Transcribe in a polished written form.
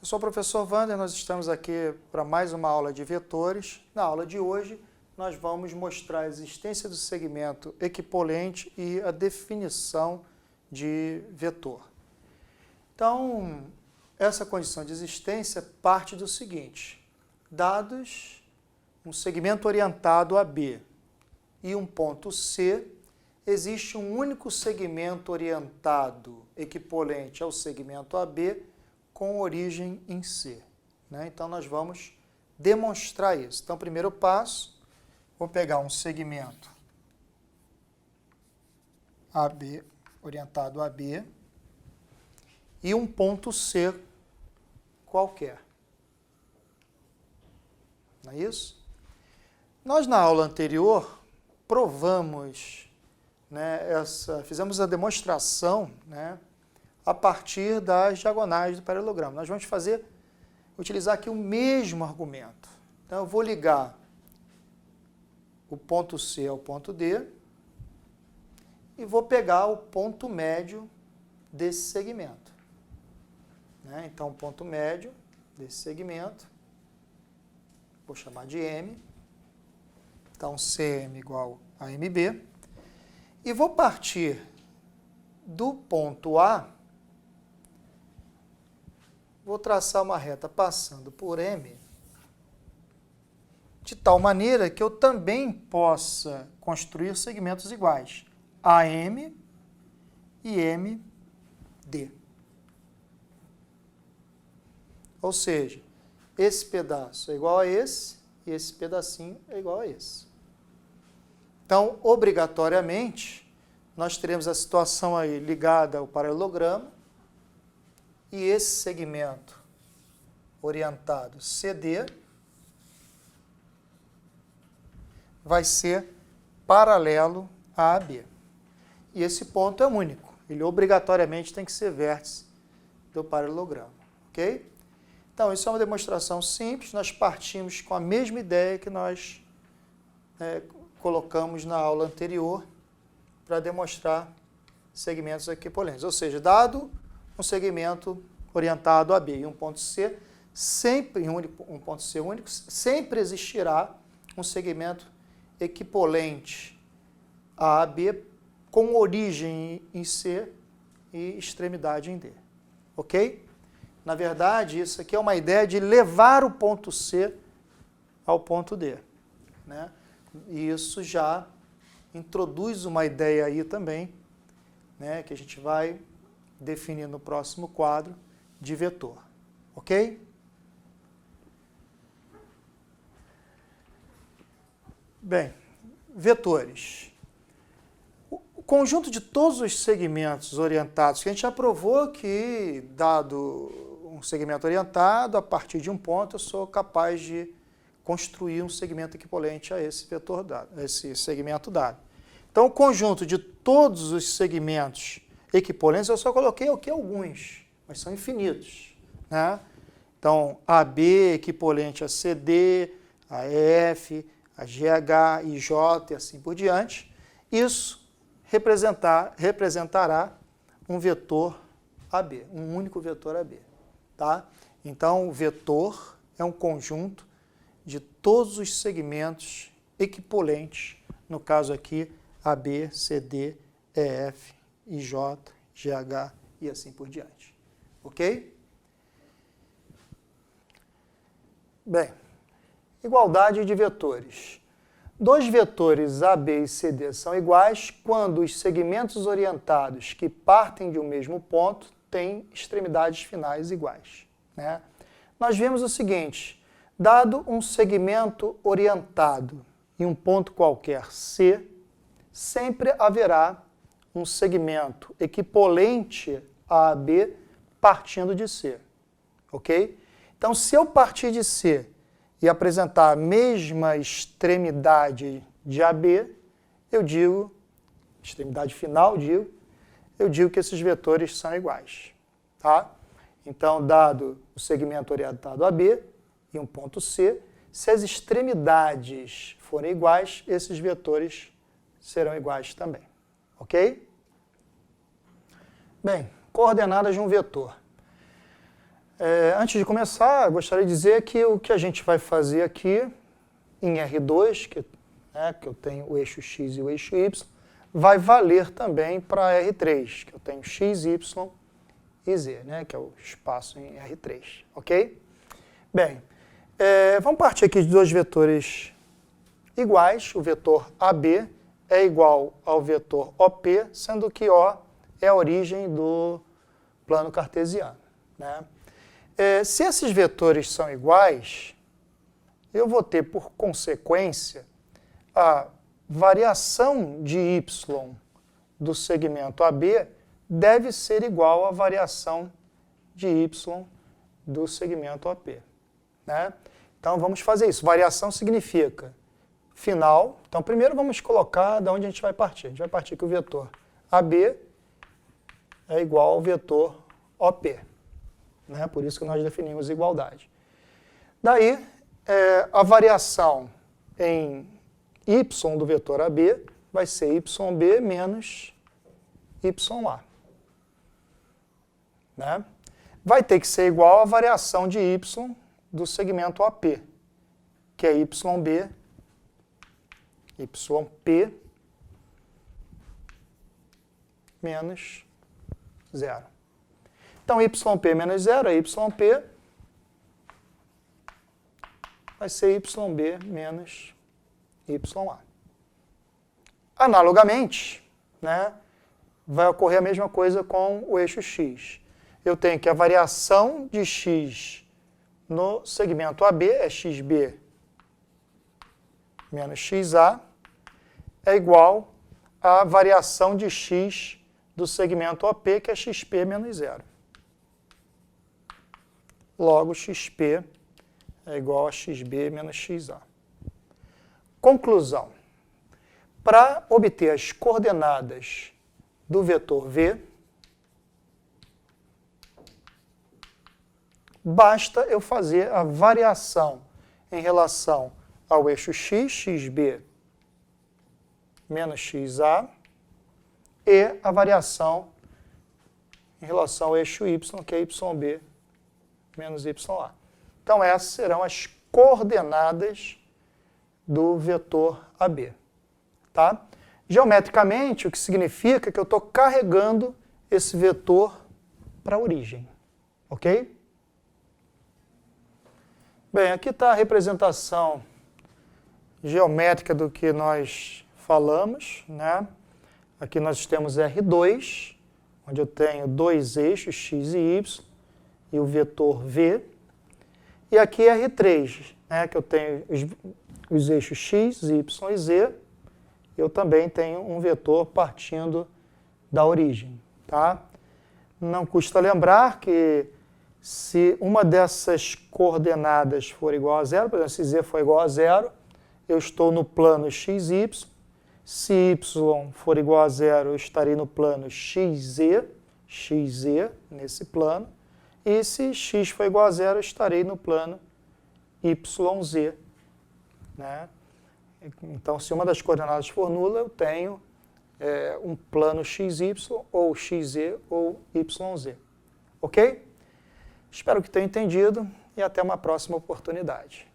Eu sou o professor Wander, nós estamos aqui para mais uma aula de vetores. Na aula de hoje, nós vamos mostrar a existência do segmento equipolente e a definição de vetor. Então, essa condição de existência parte do seguinte: dados um segmento orientado a B e um ponto C, existe um único segmento orientado equipolente ao segmento AB com origem em C. Então, nós vamos demonstrar isso. Então, primeiro passo, vou pegar um segmento AB, orientado a B, e um ponto C qualquer. Não é isso? Nós, na aula anterior, provamos, fizemos a demonstração, a partir das diagonais do paralelogramo. Nós vamos utilizar aqui o mesmo argumento. Então, eu vou ligar o ponto C ao ponto D e vou pegar o ponto médio desse segmento. Então, o ponto médio desse segmento, vou chamar de M. Então, CM igual a MB. E vou partir do ponto A, vou traçar uma reta passando por M, de tal maneira que eu também possa construir segmentos iguais, AM e MD. Ou seja, esse pedaço é igual a esse e esse pedacinho é igual a esse. Então, obrigatoriamente, nós teremos a situação aí ligada ao paralelogramo e esse segmento orientado CD vai ser paralelo a AB. E esse ponto é único. Ele obrigatoriamente tem que ser vértice do paralelogramo. Ok? Então, isso é uma demonstração simples. Nós partimos com a mesma ideia que nós colocamos na aula anterior para demonstrar segmentos equipolentes. Ou seja, dado um segmento orientado a B e um ponto C, um ponto C único, sempre existirá um segmento equipolente a AB com origem em C e extremidade em D. Ok? Na verdade, isso aqui é uma ideia de levar o ponto C ao ponto D. E isso já introduz uma ideia aí também, que a gente vai definir no próximo quadro de vetor. Ok? Bem, vetores. O conjunto de todos os segmentos orientados, que a gente já provou que, dado um segmento orientado, a partir de um ponto eu sou capaz de construir um segmento equipolente a esse vetor dado, a esse segmento dado. Então, o conjunto de todos os segmentos equipolentes, eu só coloquei aqui alguns, mas são infinitos. Então, AB equipolente a CD, a EF, a GH, IJ e assim por diante. Isso representará um vetor AB, um único vetor AB. Então, o vetor é um conjunto de todos os segmentos equipolentes, no caso aqui, AB, CD, EF, IJ, GH e assim por diante. Ok? Bem, igualdade de vetores. Dois vetores AB e CD são iguais quando os segmentos orientados que partem de um mesmo ponto têm extremidades finais iguais. Nós vemos o seguinte: dado um segmento orientado em um ponto qualquer C, sempre haverá um segmento equipolente a AB partindo de C. Ok? Então, se eu partir de C e apresentar a mesma extremidade de AB, eu digo, extremidade final, eu digo que esses vetores são iguais. Então, dado o segmento orientado a B e um ponto C, se as extremidades forem iguais, esses vetores serão iguais também. Ok? Bem, coordenadas de um vetor. Antes de começar, gostaria de dizer que o que a gente vai fazer aqui em R2, que eu tenho o eixo x e o eixo y, vai valer também para R3, que eu tenho x, y e z, que é o espaço em R3, ok? Bem, vamos partir aqui de dois vetores iguais. O vetor AB é igual ao vetor OP, sendo que O é a origem do plano cartesiano. Se esses vetores são iguais, eu vou ter por consequência a variação de y do segmento AB deve ser igual à variação de y do segmento OP. Então vamos fazer isso. Variação significa final. Então primeiro vamos colocar de onde a gente vai partir. A gente vai partir que o vetor AB é igual ao vetor OP. Por isso que nós definimos igualdade. Daí, a variação em y do vetor AB vai ser YB menos YA. Vai ter que ser igual à variação de y do segmento OP, que é YB, YP menos 0. Então, YP menos 0 é YP, vai ser YB menos YA. Analogamente, vai ocorrer a mesma coisa com o eixo x. Eu tenho que a variação de x no segmento AB é xB menos xa, é igual à variação de x do segmento OP, que é xP menos 0. Logo, xP é igual a xB menos xa. Conclusão. Para obter as coordenadas do vetor V, basta eu fazer a variação em relação ao eixo x, xB menos xa, e a variação em relação ao eixo y, que é YB menos YA. Então, essas serão as coordenadas do vetor AB. Geometricamente, o que significa que eu estou carregando esse vetor para a origem. Ok? Bem, aqui está a representação geométrica do que nós falamos. Aqui nós temos R2, onde eu tenho dois eixos, x e y, e o vetor V. E aqui R3, que eu tenho os eixos x, y e z. Eu também tenho um vetor partindo da origem. Não custa lembrar que se uma dessas coordenadas for igual a zero, por exemplo, se z for igual a zero, eu estou no plano xy. Se y for igual a zero, eu estarei no plano xz, nesse plano. E se x for igual a zero, eu estarei no plano yz. Então, se uma das coordenadas for nula, eu tenho um plano xy, ou xz, ou yz. Ok? Espero que tenham entendido e até uma próxima oportunidade.